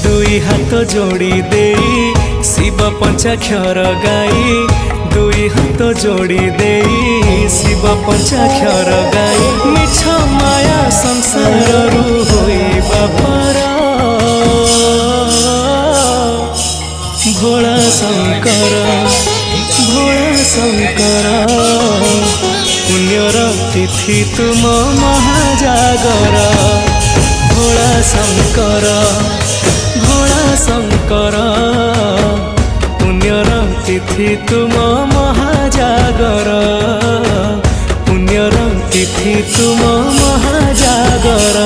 दुई हाथ जोड़ी दे शिव पंचाक्षर गाई दुई हाथ जोड़ी दे शिव पंचाक्षर गाई मिछ माया संसार होइबा परा भोला शंकर पुण्यर तिथि तुम महाजागर भोला शंकर पुण्यर तिथि तुम महाजागर पुण्यर तिथि तुम महाजागर।